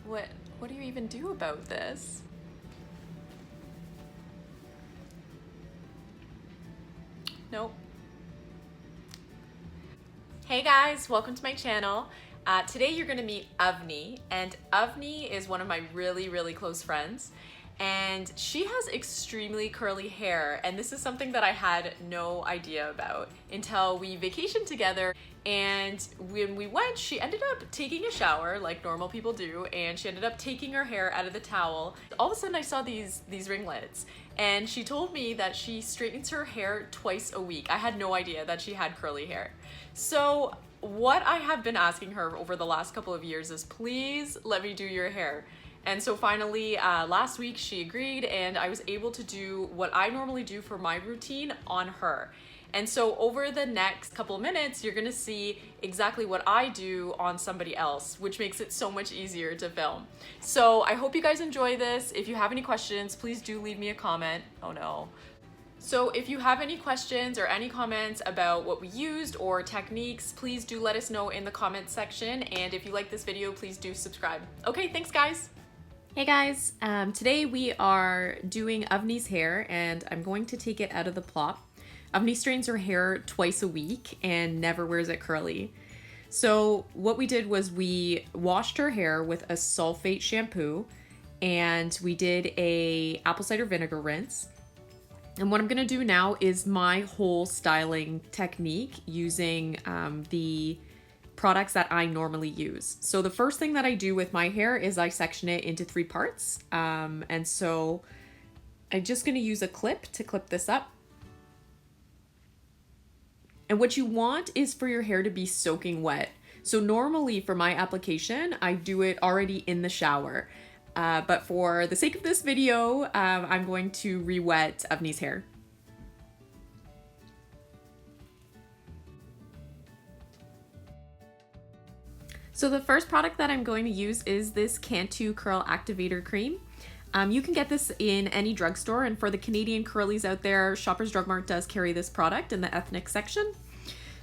What do you even do about this? Nope. Hey guys, welcome to my channel. Today you're gonna meet Avni, and Avni is one of my really close friends, and she has extremely curly hair, and this is something that I had no idea about until we vacationed together. And when we went, she ended up taking a shower like normal people do, and she ended up taking her hair out of the towel. All of a sudden I saw these ringlets, and she told me that she straightens her hair twice a week. I had no idea that she had curly hair. So what I have been asking her over the last couple of years is, please let me do your hair. And so finally, last week she agreed, and I was able to do what I normally do for my routine on her. And so over the next couple of minutes, you're gonna see exactly what I do on somebody else, which makes it so much easier to film. So I hope you guys enjoy this. If you have any questions, please do leave me a comment. Oh no. So if you have any questions or any comments about what we used or techniques, please do let us know in the comments section. And if you like this video, please do subscribe. Okay, thanks guys. Hey guys, today we are doing Avni's hair, and I'm going to take it out of the plop. Avni straightens her hair twice a week and never wears it curly. So what we did was we washed her hair with a sulfate shampoo, and we did a apple cider vinegar rinse. And what I'm gonna do now is my whole styling technique using the products that I normally use. So the first thing that I do with my hair is I section it into 3 parts. And so I'm just gonna use a clip to clip this up. And what you want is for your hair to be soaking wet. So normally for my application, I do it already in the shower. But for the sake of this video, I'm going to re-wet Avni's hair. So the first product that I'm going to use is this Cantu Curl Activator Cream. You can get this in any drugstore, and for the Canadian curlies out there, Shoppers Drug Mart does carry this product in the ethnic section.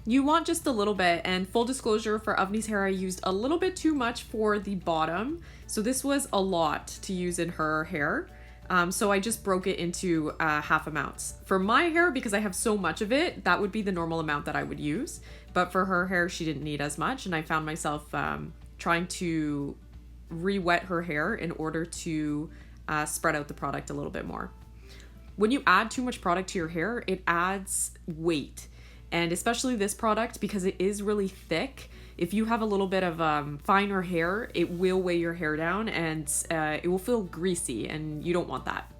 You want just a little bit, and full disclosure, for Avni's hair I used a little bit too much for the bottom, so this was a lot to use in her hair. So I just broke it into half amounts. For my hair, because I have so much of it, that would be the normal amount that I would use, but for her hair she didn't need as much, and I found myself trying to re-wet her hair in order to spread out the product a little bit more. When you add too much product to your hair, it adds weight. And especially this product, because it is really thick, if you have a little bit of finer hair, it will weigh your hair down, and it will feel greasy, and you don't want that.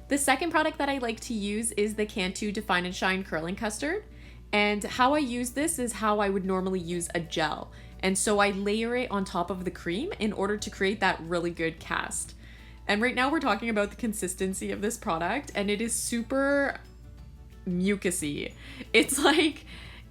The second product that I like to use is the Cantu Define and Shine Curling Custard. And how I use this is how I would normally use a gel. And so I layer it on top of the cream in order to create that really good cast. And right now we're talking about the consistency of this product, and it is super mucusy. It's like,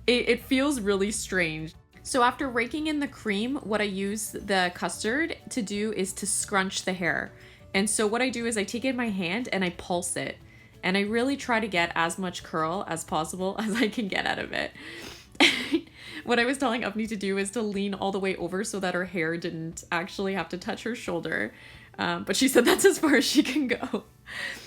it feels really strange. So after raking in the cream, what I use the custard to do is to scrunch the hair. And so what I do is I take it in my hand and I pulse it. And I really try to get as much curl as possible as I can get out of it. What I was telling Avni to do is to lean all the way over so that her hair didn't actually have to touch her shoulder. But she said that's as far as she can go.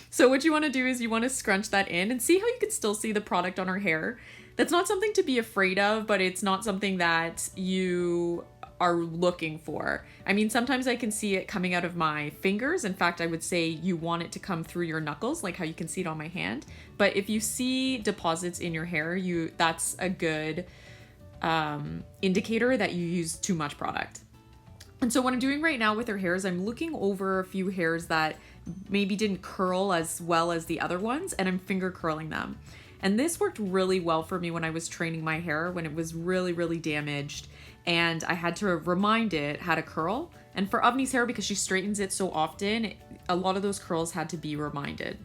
So what you want to do is you want to scrunch that in and see how you can still see the product on her hair. That's not something to be afraid of, but it's not something that you are looking for. I mean, sometimes I can see it coming out of my fingers. In fact, I would say you want it to come through your knuckles, like how you can see it on my hand. But if you see deposits in your hair, that's a good indicator that you use too much product. And so what I'm doing right now with her hair is I'm looking over a few hairs that maybe didn't curl as well as the other ones, and I'm finger curling them. And this worked really well for me when I was training my hair, when it was really damaged, and I had to remind it how to curl. And for Avni's hair, because she straightens it so often, a lot of those curls had to be reminded.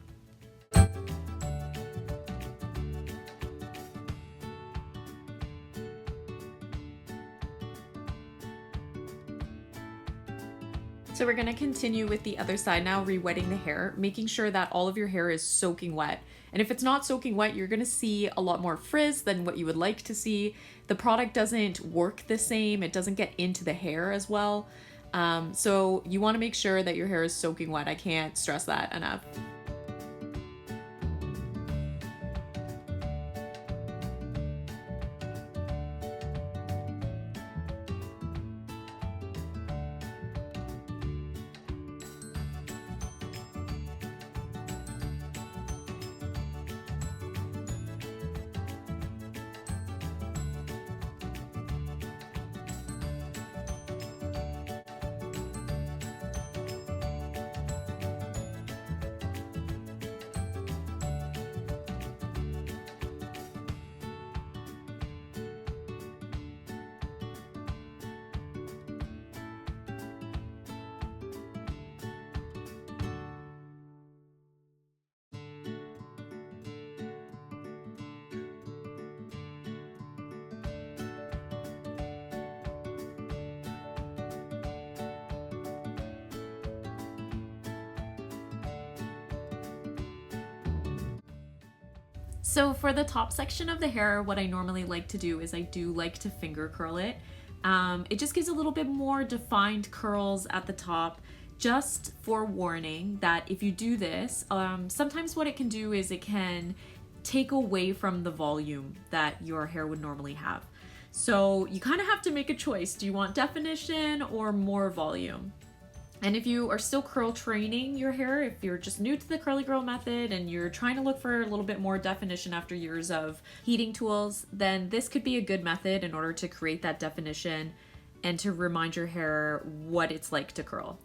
So we're gonna continue with the other side now, re-wetting the hair, making sure that all of your hair is soaking wet. And if it's not soaking wet, you're gonna see a lot more frizz than what you would like to see. The product doesn't work the same, it doesn't get into the hair as well. So you want to make sure that your hair is soaking wet. I can't stress that enough. So for the top section of the hair, what I normally like to do is I do like to finger curl it. It just gives a little bit more defined curls at the top. Just forewarning that if you do this, sometimes what it can do is it can take away from the volume that your hair would normally have. So you kind of have to make a choice. Do you want definition or more volume? And if you are still curl training your hair, if you're just new to the curly girl method and you're trying to look for a little bit more definition after years of heating tools, then this could be a good method in order to create that definition and to remind your hair what it's like to curl.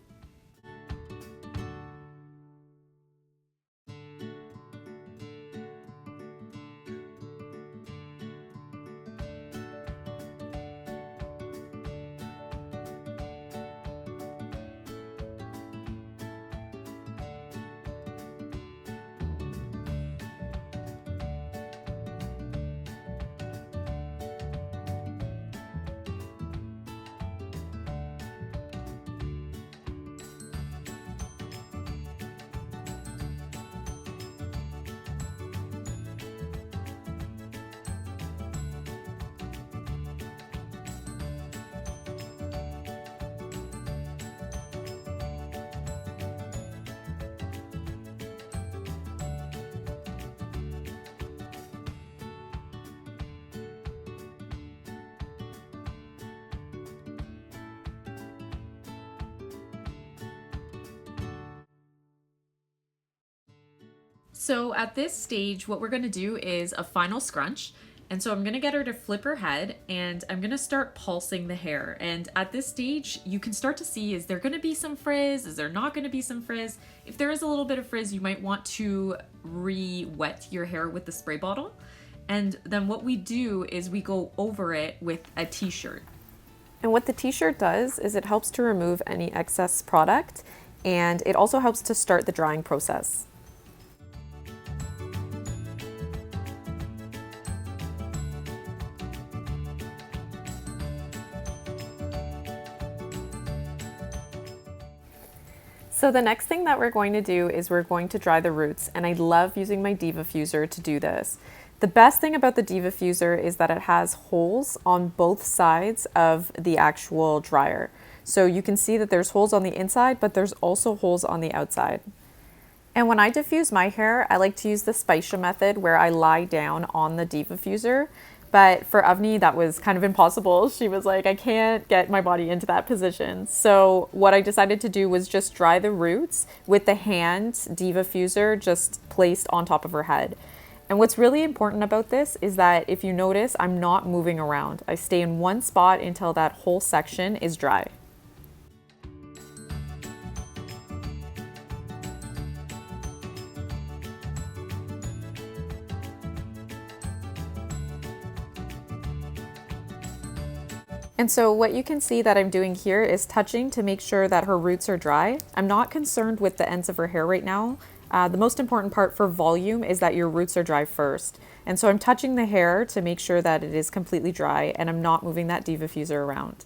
So at this stage, what we're gonna do is a final scrunch. And so I'm gonna get her to flip her head and I'm gonna start pulsing the hair. And at this stage, you can start to see, is there gonna be some frizz? Is there not gonna be some frizz? If there is a little bit of frizz, you might want to re-wet your hair with the spray bottle. And then what we do is we go over it with a t-shirt. And what the t-shirt does is it helps to remove any excess product, and it also helps to start the drying process. So the next thing that we're going to do is we're going to dry the roots, and I love using my DevaFuser to do this. The best thing about the DevaFuser is that it has holes on both sides of the actual dryer. So you can see that there's holes on the inside, but there's also holes on the outside. And when I diffuse my hair, I like to use the Spicia method where I lie down on the DevaFuser. But for Avni, that was kind of impossible. She was like, I can't get my body into that position. So what I decided to do was just dry the roots with the hand DevaFuser just placed on top of her head. And what's really important about this is that if you notice, I'm not moving around. I stay in one spot until that whole section is dry. And so what you can see that I'm doing here is touching to make sure that her roots are dry. I'm not concerned with the ends of her hair right now. The most important part for volume is that your roots are dry first. And so I'm touching the hair to make sure that it is completely dry and I'm not moving that DevaFuser around.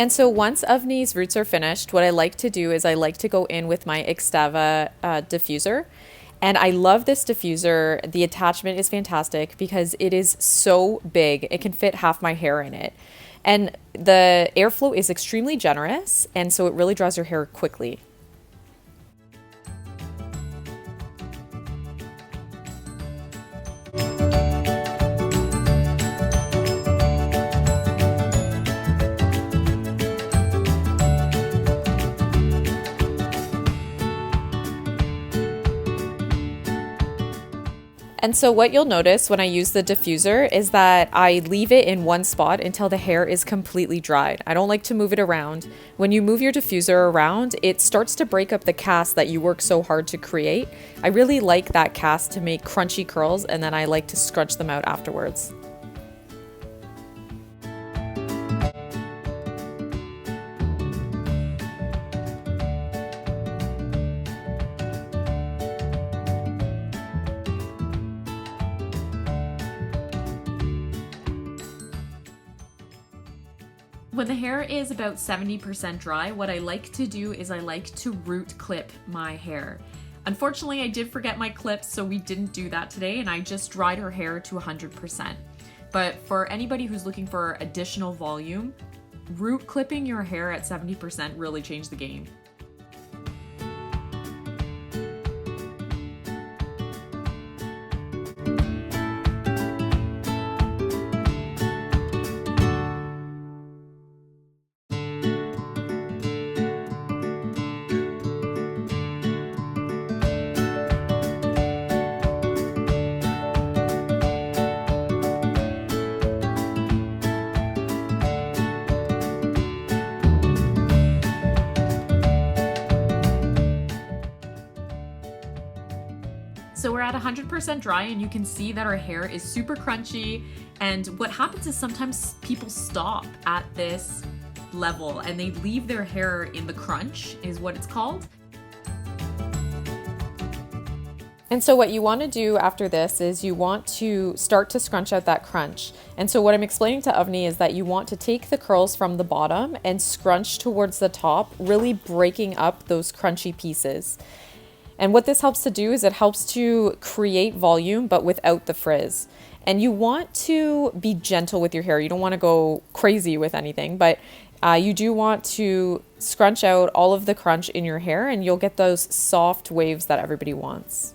And so once Avni's roots are finished, what I like to do is I like to go in with my Xtava diffuser. And I love this diffuser. The attachment is fantastic because it is so big. It can fit half my hair in it. And the airflow is extremely generous, and so it really dries your hair quickly. And so what you'll notice when I use the diffuser is that I leave it in one spot until the hair is completely dried. I don't like to move it around. When you move your diffuser around, it starts to break up the cast that you work so hard to create. I really like that cast to make crunchy curls, and then I like to scrunch them out afterwards. When the hair is about 70% dry, what I like to do is I like to root clip my hair. Unfortunately, I did forget my clips, so we didn't do that today, and I just dried her hair to 100%. But for anybody who's looking for additional volume, root clipping your hair at 70% really changed the game. So we're at 100% dry, and you can see that our hair is super crunchy. And what happens is sometimes people stop at this level and they leave their hair in the crunch, is what it's called. And so what you want to do after this is you want to start to scrunch out that crunch. And so what I'm explaining to Avni is that you want to take the curls from the bottom and scrunch towards the top, really breaking up those crunchy pieces. And what this helps to do is it helps to create volume, but without the frizz. And you want to be gentle with your hair. You don't want to go crazy with anything, but you do want to scrunch out all of the crunch in your hair, and you'll get those soft waves that everybody wants.